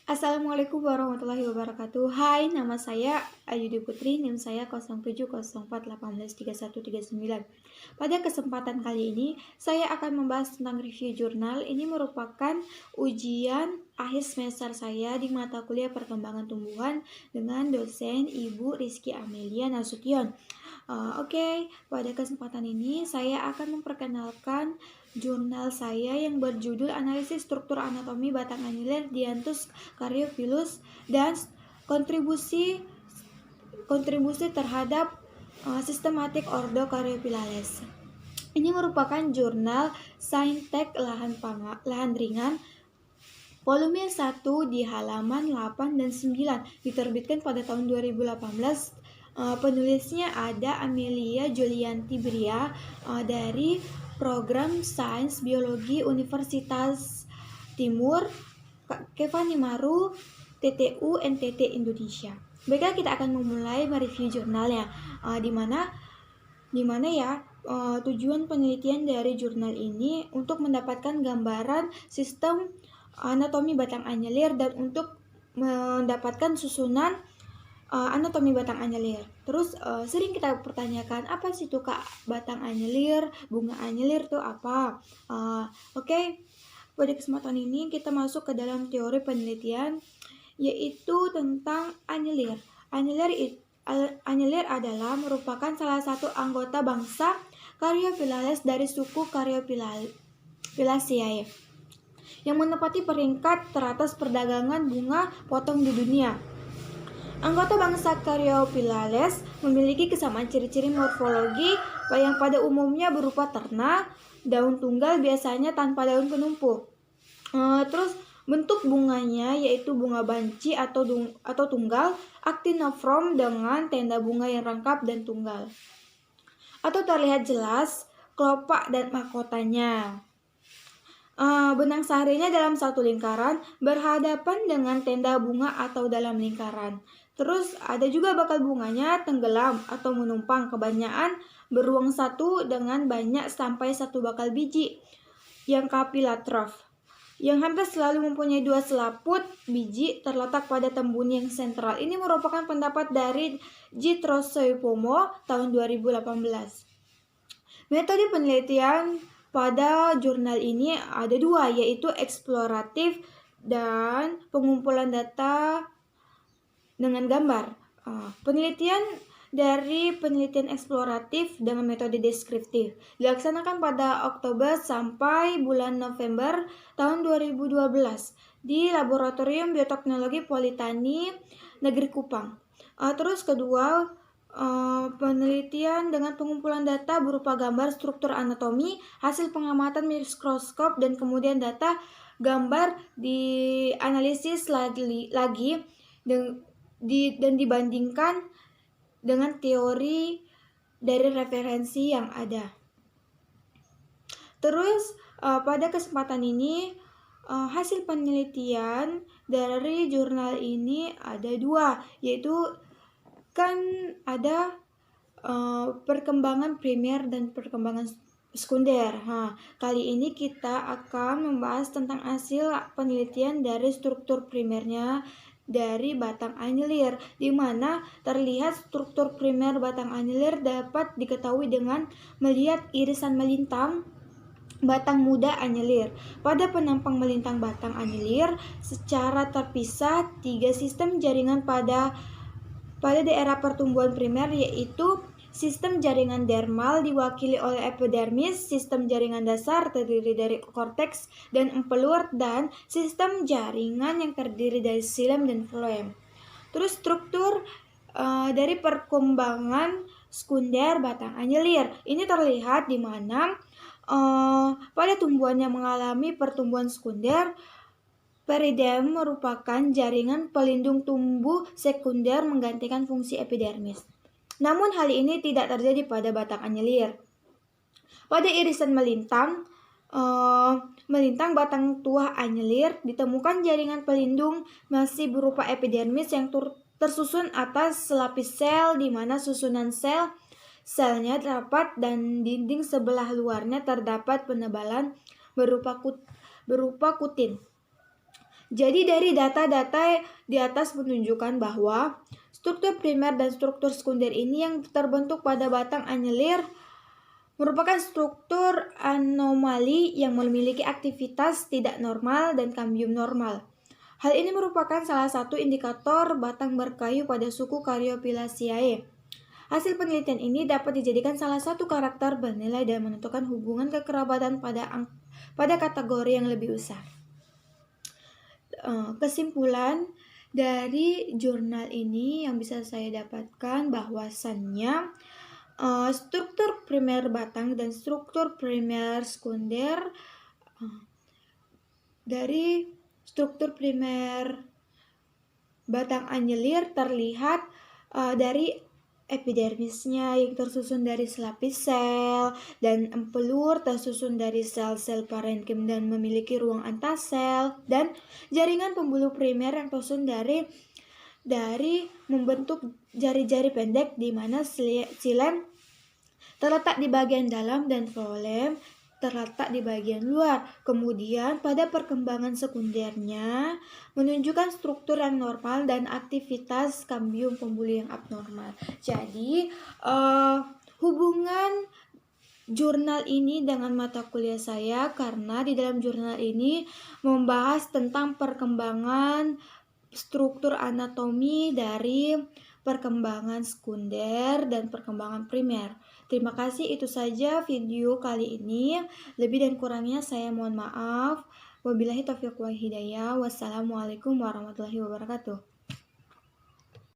Assalamualaikum warahmatullahi wabarakatuh. Hai, nama saya Ayudi Putri, NIM saya 0704183139. Pada kesempatan kali ini, saya akan membahas tentang review jurnal. Ini merupakan ujian akhir semester saya di mata kuliah Perkembangan Tumbuhan dengan dosen Ibu Rizky Amelia Nasution. Pada kesempatan ini saya akan memperkenalkan jurnal saya yang berjudul Analisis Struktur Anatomi Batang Annular Dianthus Caryophyllus dan kontribusi terhadap sistematik ordo Caryophyllales. Ini merupakan jurnal Saintek lahan ringan volume 1 di halaman 8 dan 9, diterbitkan pada tahun 2018. Penulisnya ada Amelia Julianti Bria dari Program Sains Biologi Universitas Timur Kevanimaru TTU NTT Indonesia. Baiklah, kita akan memulai mereview jurnalnya. Tujuan penelitian dari jurnal ini untuk mendapatkan gambaran sistem anatomi batang anyelir dan untuk mendapatkan susunan anatomi batang anyelir. Terus sering kita pertanyakan, apa sih itu Kak batang anyelir, bunga anyelir itu apa? Pada kesempatan ini kita masuk ke dalam teori penelitian, yaitu tentang anyelir. Anyelir adalah merupakan salah satu anggota bangsa Caryophyllales dari suku Caryophyllaceae yang menempati peringkat teratas perdagangan bunga potong di dunia. Anggota bangsa Caryophyllales memiliki kesamaan ciri-ciri morfologi yang pada umumnya berupa terna, daun tunggal biasanya tanpa daun penumpu. Terus bentuk bunganya yaitu bunga banci atau tunggal, actiniform dengan tenda bunga yang rangkap dan tunggal. Atau terlihat jelas kelopak dan mahkotanya. Benang sarinya dalam satu lingkaran berhadapan dengan tenda bunga atau dalam lingkaran. Terus ada juga bakal bunganya tenggelam atau menumpang, kebanyakan beruang satu dengan banyak sampai satu bakal biji yang capillatrof, yang hampir selalu mempunyai dua selaput biji terletak pada tembun yang sentral. Ini merupakan pendapat dari J. Trosoipomo tahun 2018. Metode penelitian pada jurnal ini ada dua, yaitu eksploratif dan pengumpulan data dengan gambar. Penelitian eksploratif dengan metode deskriptif dilaksanakan pada Oktober sampai bulan November tahun 2012 di Laboratorium Bioteknologi Politani Negeri Kupang. Terus kedua, penelitian dengan pengumpulan data berupa gambar struktur anatomi, hasil pengamatan mikroskop, dan kemudian data gambar dianalisis lagi dan dibandingkan dengan teori dari referensi yang ada. Terus pada kesempatan ini hasil penelitian dari jurnal ini ada dua, yaitu kan ada perkembangan primer dan perkembangan sekunder. Kali ini kita akan membahas tentang hasil penelitian dari struktur primernya dari batang anyelir, di mana terlihat struktur primer batang anyelir dapat diketahui dengan melihat irisan melintang batang muda anyelir. Pada penampang melintang batang anyelir secara terpisah tiga sistem jaringan pada daerah pertumbuhan primer, yaitu sistem jaringan dermal diwakili oleh epidermis, sistem jaringan dasar terdiri dari korteks dan empelur, dan sistem jaringan yang terdiri dari xilem dan floem. Terus struktur dari perkembangan sekunder batang anyelir ini terlihat di mana pada tumbuhan yang mengalami pertumbuhan sekunder, peridium merupakan jaringan pelindung tumbuh sekunder menggantikan fungsi epidermis. Namun hal ini tidak terjadi pada batang anyelir. Pada irisan melintang batang tuah anyelir ditemukan jaringan pelindung masih berupa epidermis yang tersusun atas selapis sel, di mana susunan selnya rapat dan dinding sebelah luarnya terdapat penebalan berupa kutin. Jadi dari data-data di atas menunjukkan bahwa struktur primer dan struktur sekunder ini yang terbentuk pada batang anyelir merupakan struktur anomali yang memiliki aktivitas tidak normal dan kambium normal. Hal ini merupakan salah satu indikator batang berkayu pada suku Caryophyllaceae. Hasil penelitian ini dapat dijadikan salah satu karakter bernilai dan menentukan hubungan kekerabatan pada kategori yang lebih besar. Kesimpulan dari jurnal ini yang bisa saya dapatkan bahwasannya struktur primer batang dan struktur primer sekunder dari struktur primer batang anyelir terlihat dari epidermisnya yang tersusun dari selapis sel dan empelur tersusun dari sel-sel parenkim dan memiliki ruang antasel, dan jaringan pembuluh primer yang tersusun dari membentuk jari-jari pendek di mana xilem terletak di bagian dalam dan floem terletak di bagian luar. Kemudian pada perkembangan sekundernya menunjukkan struktur yang normal dan aktivitas kambium pembuluh yang abnormal. Jadi hubungan jurnal ini dengan mata kuliah saya karena di dalam jurnal ini membahas tentang perkembangan struktur anatomi dari perkembangan sekunder dan perkembangan primer. Terima kasih, itu saja video kali ini. Lebih dan kurangnya saya mohon maaf. Wabillahi taufiq wal hidayah. Wassalamualaikum warahmatullahi wabarakatuh.